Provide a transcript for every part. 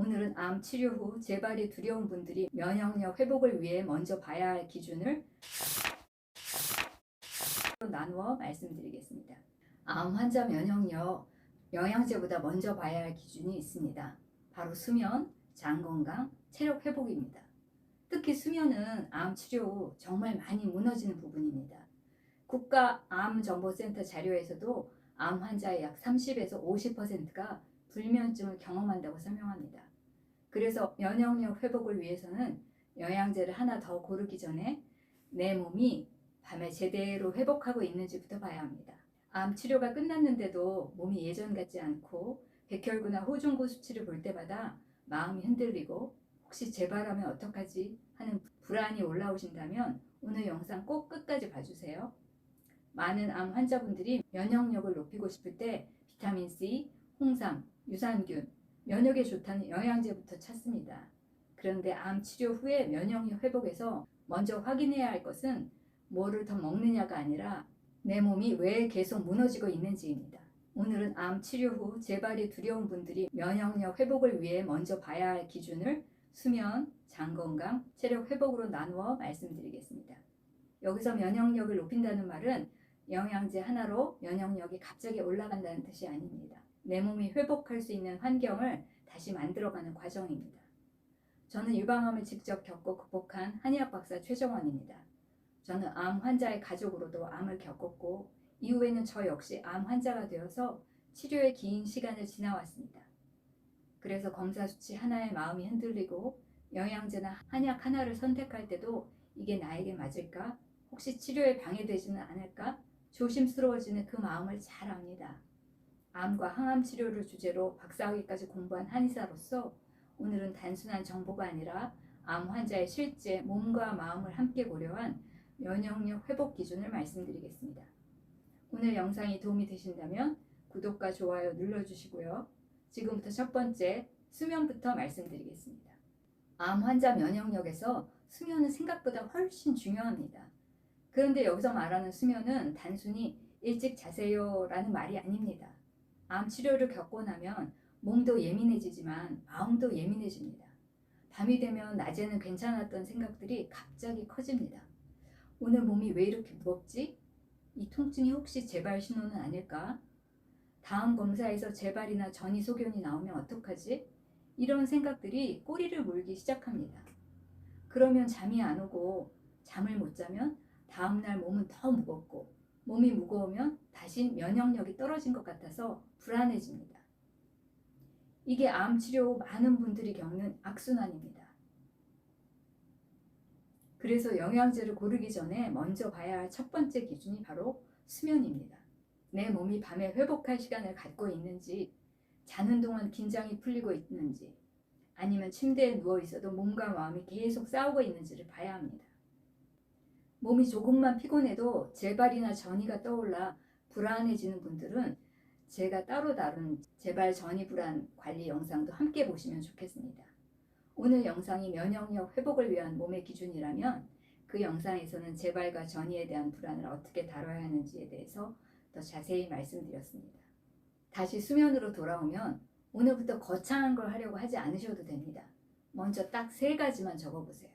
오늘은 암 치료 후 재발이 두려운 분들이 면역력 회복을 위해 먼저 봐야 할 기준을 나누어 말씀드리겠습니다. 암 환자 면역력 영양제보다 먼저 봐야 할 기준이 있습니다. 바로 수면, 장 건강, 체력 회복입니다. 특히 수면은 암 치료 후 정말 많이 무너지는 부분입니다. 국가암정보센터 자료에서도 암 환자의 약 30에서 50%가 불면증을 경험한다고 설명합니다. 그래서 면역력 회복을 위해서는 영양제를 하나 더 고르기 전에 내 몸이 밤에 제대로 회복하고 있는지부터 봐야 합니다. 암 치료가 끝났는데도 몸이 예전 같지 않고 백혈구나 호중구 수치를 볼 때마다 마음이 흔들리고 혹시 재발하면 어떡하지 하는 불안이 올라오신다면 오늘 영상 꼭 끝까지 봐주세요. 많은 암 환자분들이 면역력을 높이고 싶을 때 비타민C, 홍삼, 유산균, 면역에 좋다는 영양제부터 찾습니다. 그런데 암 치료 후에 면역력 회복에서 먼저 확인해야 할 것은 뭐를 더 먹느냐가 아니라 내 몸이 왜 계속 무너지고 있는지입니다. 오늘은 암 치료 후 재발이 두려운 분들이 면역력 회복을 위해 먼저 봐야 할 기준을 수면, 장 건강, 체력 회복으로 나누어 말씀드리겠습니다. 여기서 면역력을 높인다는 말은 영양제 하나로 면역력이 갑자기 올라간다는 뜻이 아닙니다. 내 몸이 회복할 수 있는 환경을 다시 만들어가는 과정입니다. 저는 유방암을 직접 겪고 극복한 한의학 박사 최정원입니다. 저는 암 환자의 가족으로도 암을 겪었고 이후에는 저 역시 암 환자가 되어서 치료의 긴 시간을 지나왔습니다. 그래서 검사 수치 하나에 마음이 흔들리고 영양제나 한약 하나를 선택할 때도 이게 나에게 맞을까? 혹시 치료에 방해되지는 않을까? 조심스러워지는 그 마음을 잘 압니다. 암과 항암 치료를 주제로 박사학위까지 공부한 한의사로서 오늘은 단순한 정보가 아니라 암 환자의 실제 몸과 마음을 함께 고려한 면역력 회복 기준을 말씀드리겠습니다. 오늘 영상이 도움이 되신다면 구독과 좋아요 눌러주시고요. 지금부터 첫 번째 수면부터 말씀드리겠습니다. 암 환자 면역력에서 수면은 생각보다 훨씬 중요합니다. 그런데 여기서 말하는 수면은 단순히 일찍 자세요 라는 말이 아닙니다. 암 치료를 겪고 나면 몸도 예민해지지만 마음도 예민해집니다. 밤이 되면 낮에는 괜찮았던 생각들이 갑자기 커집니다. 오늘 몸이 왜 이렇게 무겁지? 이 통증이 혹시 재발 신호는 아닐까? 다음 검사에서 재발이나 전이 소견이 나오면 어떡하지? 이런 생각들이 꼬리를 물기 시작합니다. 그러면 잠이 안 오고 잠을 못 자면 다음날 몸은 더 무겁고 몸이 무거우면 다시 면역력이 떨어진 것 같아서 불안해집니다. 이게 암 치료 후 많은 분들이 겪는 악순환입니다. 그래서 영양제를 고르기 전에 먼저 봐야 할 첫 번째 기준이 바로 수면입니다. 내 몸이 밤에 회복할 시간을 갖고 있는지, 자는 동안 긴장이 풀리고 있는지, 아니면 침대에 누워 있어도 몸과 마음이 계속 싸우고 있는지를 봐야 합니다. 몸이 조금만 피곤해도 재발이나 전이가 떠올라 불안해지는 분들은 제가 따로 다룬 재발 전이 불안 관리 영상도 함께 보시면 좋겠습니다. 오늘 영상이 면역력 회복을 위한 몸의 기준이라면 그 영상에서는 재발과 전이에 대한 불안을 어떻게 다뤄야 하는지에 대해서 더 자세히 말씀드렸습니다. 다시 수면으로 돌아오면 오늘부터 거창한 걸 하려고 하지 않으셔도 됩니다. 먼저 딱 3가지만 적어보세요.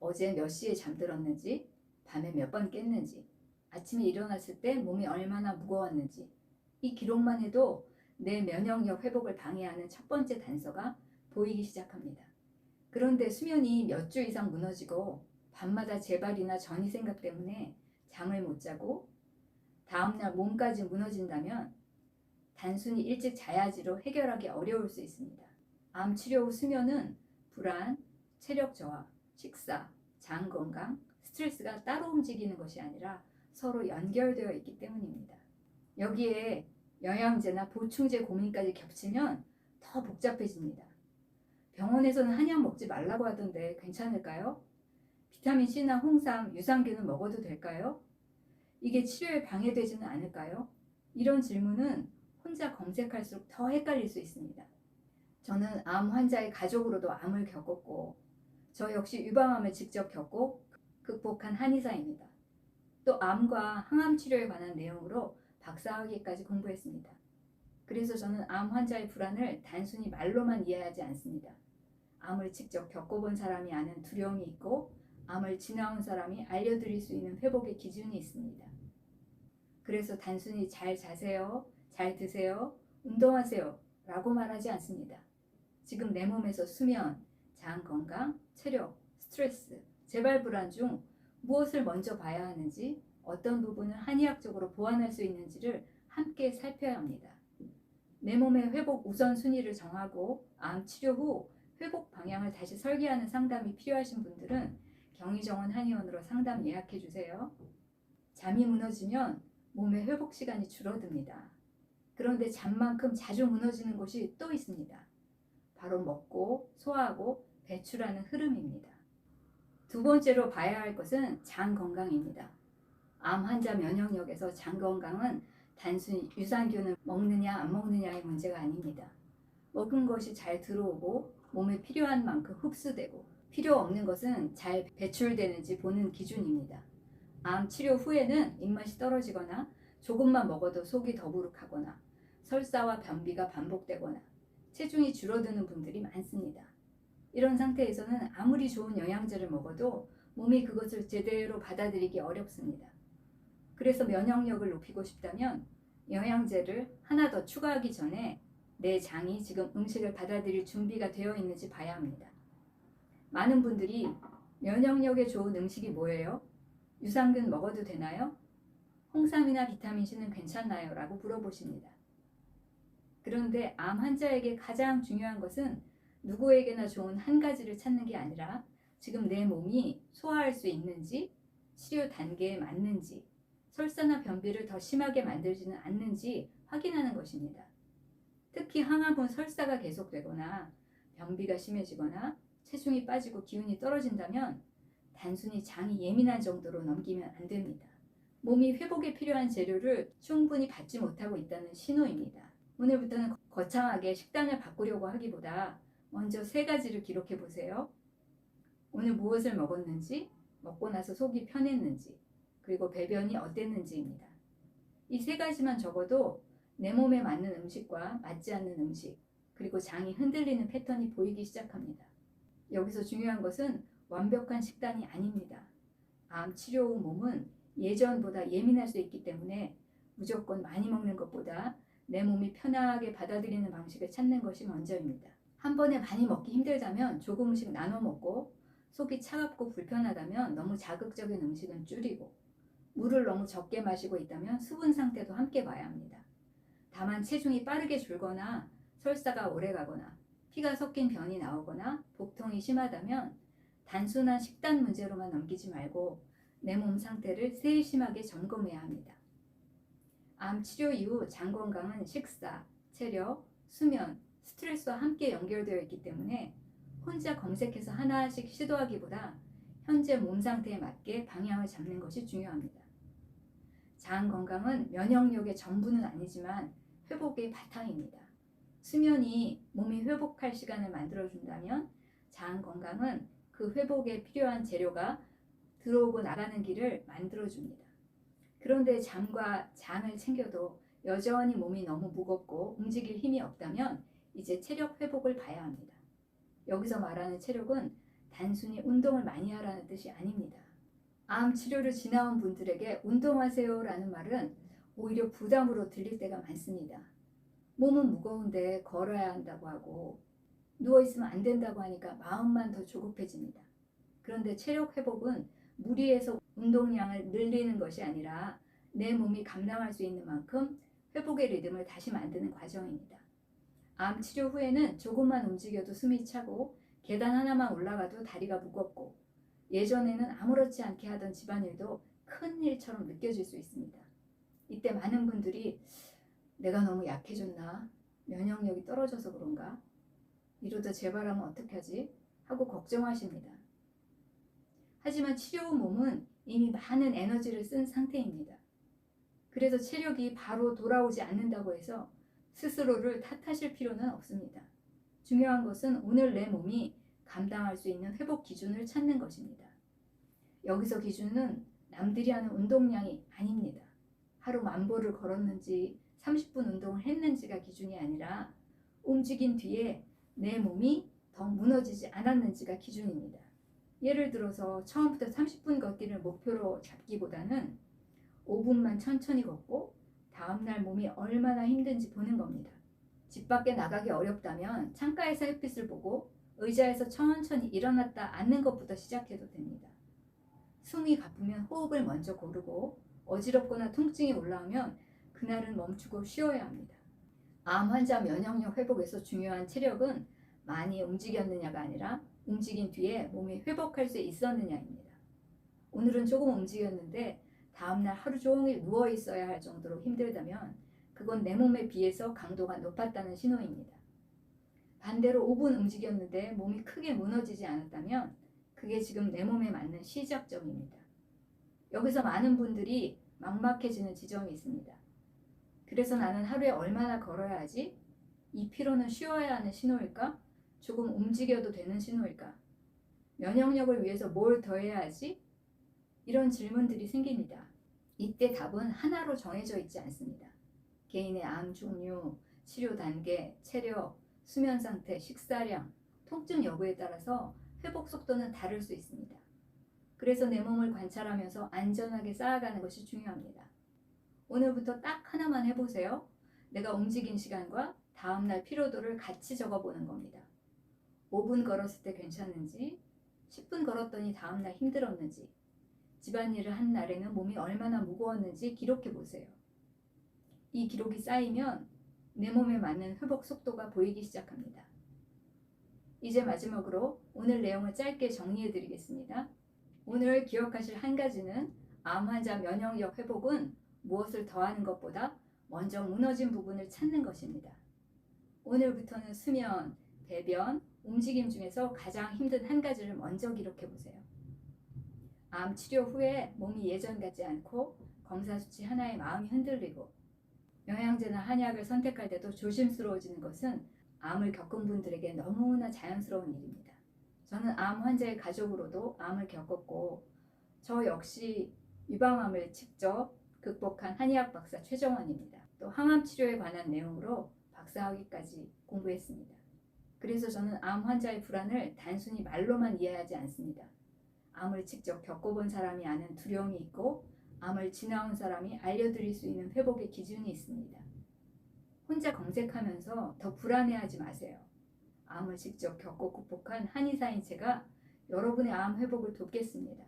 어제 몇 시에 잠들었는지, 밤에 몇 번 깼는지, 아침에 일어났을 때 몸이 얼마나 무거웠는지, 이 기록만 해도 내 면역력 회복을 방해하는 첫 번째 단서가 보이기 시작합니다. 그런데 수면이 몇 주 이상 무너지고 밤마다 재발이나 전이 생각 때문에 잠을 못 자고 다음날 몸까지 무너진다면 단순히 일찍 자야지로 해결하기 어려울 수 있습니다. 암 치료 후 수면은 불안, 체력 저하, 식사, 장 건강, 스트레스가 따로 움직이는 것이 아니라 서로 연결되어 있기 때문입니다. 여기에 영양제나 보충제 고민까지 겹치면 더 복잡해집니다. 병원에서는 한약 먹지 말라고 하던데 괜찮을까요? 비타민C나 홍삼, 유산균은 먹어도 될까요? 이게 치료에 방해되지는 않을까요? 이런 질문은 혼자 검색할수록 더 헷갈릴 수 있습니다. 저는 암 환자의 가족으로도 암을 겪었고 저 역시 유방암을 직접 겪고 극복한 한의사입니다. 또 암과 항암 치료에 관한 내용으로 박사학위까지 공부했습니다. 그래서 저는 암 환자의 불안을 단순히 말로만 이해하지 않습니다. 암을 직접 겪어본 사람이 아는 두려움이 있고 암을 지나온 사람이 알려드릴 수 있는 회복의 기준이 있습니다. 그래서 단순히 잘 자세요, 잘 드세요, 운동하세요 라고 말하지 않습니다. 지금 내 몸에서 수면, 장 건강, 체력, 스트레스, 재발 불안 중 무엇을 먼저 봐야 하는지, 어떤 부분을 한의학적으로 보완할 수 있는지를 함께 살펴야 합니다. 내 몸의 회복 우선순위를 정하고 암 치료 후 회복 방향을 다시 설계하는 상담이 필요하신 분들은 경희정원 한의원으로 상담 예약해 주세요. 잠이 무너지면 몸의 회복 시간이 줄어듭니다. 그런데 잠만큼 자주 무너지는 곳이 또 있습니다. 바로 먹고 소화하고 배출하는 흐름입니다. 두 번째로 봐야 할 것은 장 건강입니다. 암 환자 면역력에서 장 건강은 단순히 유산균을 먹느냐 안 먹느냐의 문제가 아닙니다. 먹은 것이 잘 들어오고 몸에 필요한 만큼 흡수되고 필요 없는 것은 잘 배출되는지 보는 기준입니다. 암 치료 후에는 입맛이 떨어지거나 조금만 먹어도 속이 더부룩하거나 설사와 변비가 반복되거나 체중이 줄어드는 분들이 많습니다. 이런 상태에서는 아무리 좋은 영양제를 먹어도 몸이 그것을 제대로 받아들이기 어렵습니다. 그래서 면역력을 높이고 싶다면 영양제를 하나 더 추가하기 전에 내 장이 지금 음식을 받아들일 준비가 되어 있는지 봐야 합니다. 많은 분들이 면역력에 좋은 음식이 뭐예요? 유산균 먹어도 되나요? 홍삼이나 비타민C는 괜찮나요? 라고 물어보십니다. 그런데 암 환자에게 가장 중요한 것은 누구에게나 좋은 한 가지를 찾는 게 아니라 지금 내 몸이 소화할 수 있는지, 치료 단계에 맞는지, 설사나 변비를 더 심하게 만들지는 않는지 확인하는 것입니다. 특히 항암 후 설사가 계속되거나 변비가 심해지거나 체중이 빠지고 기운이 떨어진다면 단순히 장이 예민한 정도로 넘기면 안 됩니다. 몸이 회복에 필요한 재료를 충분히 받지 못하고 있다는 신호입니다. 오늘부터는 거창하게 식단을 바꾸려고 하기보다 먼저 3가지를 기록해 보세요. 오늘 무엇을 먹었는지, 먹고 나서 속이 편했는지, 그리고 배변이 어땠는지입니다. 이 3가지만 적어도 내 몸에 맞는 음식과 맞지 않는 음식, 그리고 장이 흔들리는 패턴이 보이기 시작합니다. 여기서 중요한 것은 완벽한 식단이 아닙니다. 암 치료 후 몸은 예전보다 예민할 수 있기 때문에 무조건 많이 먹는 것보다 내 몸이 편하게 받아들이는 방식을 찾는 것이 먼저입니다. 한 번에 많이 먹기 힘들다면 조금씩 나눠 먹고, 속이 차갑고 불편하다면 너무 자극적인 음식은 줄이고, 물을 너무 적게 마시고 있다면 수분 상태도 함께 봐야 합니다. 다만 체중이 빠르게 줄거나 설사가 오래가거나 피가 섞인 변이 나오거나 복통이 심하다면 단순한 식단 문제로만 넘기지 말고 내 몸 상태를 세심하게 점검해야 합니다. 암 치료 이후 장 건강은 식사, 체력, 수면, 스트레스와 함께 연결되어 있기 때문에 혼자 검색해서 하나씩 시도하기보다 현재 몸 상태에 맞게 방향을 잡는 것이 중요합니다. 장 건강은 면역력의 전부는 아니지만 회복의 바탕입니다. 수면이 몸이 회복할 시간을 만들어준다면 장 건강은 그 회복에 필요한 재료가 들어오고 나가는 길을 만들어줍니다. 그런데 잠과 장을 챙겨도 여전히 몸이 너무 무겁고 움직일 힘이 없다면 이제 체력 회복을 봐야 합니다. 여기서 말하는 체력은 단순히 운동을 많이 하라는 뜻이 아닙니다. 암 치료를 지나온 분들에게 운동하세요 라는 말은 오히려 부담으로 들릴 때가 많습니다. 몸은 무거운데 걸어야 한다고 하고 누워있으면 안 된다고 하니까 마음만 더 조급해집니다. 그런데 체력 회복은 무리해서 운동량을 늘리는 것이 아니라 내 몸이 감당할 수 있는 만큼 회복의 리듬을 다시 만드는 과정입니다. 암 치료 후에는 조금만 움직여도 숨이 차고 계단 하나만 올라가도 다리가 무겁고 예전에는 아무렇지 않게 하던 집안일도 큰 일처럼 느껴질 수 있습니다. 이때 많은 분들이 내가 너무 약해졌나? 면역력이 떨어져서 그런가? 이러다 재발하면 어떡하지? 하고 걱정하십니다. 하지만 치료 후 몸은 이미 많은 에너지를 쓴 상태입니다. 그래서 체력이 바로 돌아오지 않는다고 해서 스스로를 탓하실 필요는 없습니다. 중요한 것은 오늘 내 몸이 감당할 수 있는 회복 기준을 찾는 것입니다. 여기서 기준은 남들이 하는 운동량이 아닙니다. 하루 10,000보를 걸었는지 30분 운동을 했는지가 기준이 아니라 움직인 뒤에 내 몸이 더 무너지지 않았는지가 기준입니다. 예를 들어서 처음부터 30분 걷기를 목표로 잡기보다는 5분만 천천히 걷고 다음날 몸이 얼마나 힘든지 보는 겁니다. 집 밖에 나가기 어렵다면 창가에서 햇빛을 보고 의자에서 천천히 일어났다 앉는 것부터 시작해도 됩니다. 숨이 가쁘면 호흡을 먼저 고르고 어지럽거나 통증이 올라오면 그날은 멈추고 쉬어야 합니다. 암 환자 면역력 회복에서 중요한 체력은 많이 움직였느냐가 아니라 움직인 뒤에 몸이 회복할 수 있었느냐입니다. 오늘은 조금 움직였는데 다음날 하루 종일 누워 있어야 할 정도로 힘들다면 그건 내 몸에 비해서 강도가 높았다는 신호입니다. 반대로 5분 움직였는데 몸이 크게 무너지지 않았다면 그게 지금 내 몸에 맞는 시작점입니다. 여기서 많은 분들이 막막해지는 지점이 있습니다. 그래서 나는 하루에 얼마나 걸어야 하지? 이 피로는 쉬어야 하는 신호일까? 조금 움직여도 되는 신호일까? 면역력을 위해서 뭘 더 해야 하지? 이런 질문들이 생깁니다. 이때 답은 하나로 정해져 있지 않습니다. 개인의 암 종류, 치료 단계, 체력, 수면 상태, 식사량, 통증 여부에 따라서 회복 속도는 다를 수 있습니다. 그래서 내 몸을 관찰하면서 안전하게 쌓아가는 것이 중요합니다. 오늘부터 딱 하나만 해보세요. 내가 움직인 시간과 다음날 피로도를 같이 적어보는 겁니다. 5분 걸었을 때 괜찮은지, 10분 걸었더니 다음날 힘들었는지, 집안일을 한 날에는 몸이 얼마나 무거웠는지 기록해보세요. 이 기록이 쌓이면 내 몸에 맞는 회복 속도가 보이기 시작합니다. 이제 마지막으로 오늘 내용을 짧게 정리해드리겠습니다. 오늘 기억하실 한 가지는 암 환자 면역력 회복은 무엇을 더하는 것보다 먼저 무너진 부분을 찾는 것입니다. 오늘부터는 수면, 배변, 움직임 중에서 가장 힘든 한 가지를 먼저 기록해보세요. 암 치료 후에 몸이 예전 같지 않고 검사 수치 하나에 마음이 흔들리고 영양제나 한약을 선택할 때도 조심스러워지는 것은 암을 겪은 분들에게 너무나 자연스러운 일입니다. 저는 암 환자의 가족으로도 암을 겪었고 저 역시 유방암을 직접 극복한 한의학 박사 최정원입니다. 또 항암 치료에 관한 내용으로 박사학위까지 공부했습니다. 그래서 저는 암 환자의 불안을 단순히 말로만 이해하지 않습니다. 암을 직접 겪어본 사람이 아는 두려움이 있고 암을 지나온 사람이 알려드릴 수 있는 회복의 기준이 있습니다. 혼자 검색하면서 더 불안해하지 마세요. 암을 직접 겪고 극복한 한의사인 제가 여러분의 암 회복을 돕겠습니다.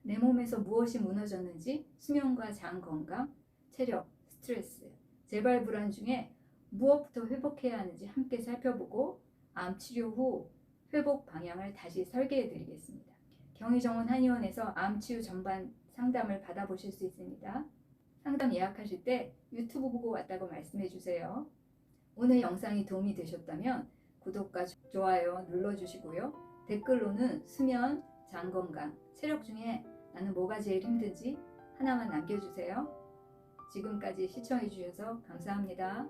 내 몸에서 무엇이 무너졌는지 수면과 장 건강, 체력, 스트레스, 재발 불안 중에 무엇부터 회복해야 하는지 함께 살펴보고 암 치료 후 회복 방향을 다시 설계해 드리겠습니다. 경희정원 한의원에서 암 치유 전반 상담을 받아보실 수 있습니다. 상담 예약하실 때 유튜브 보고 왔다고 말씀해 주세요. 오늘 영상이 도움이 되셨다면 구독과 좋아요 눌러주시고요. 댓글로는 수면, 장 건강, 체력 중에 나는 뭐가 제일 힘든지 하나만 남겨주세요. 지금까지 시청해 주셔서 감사합니다.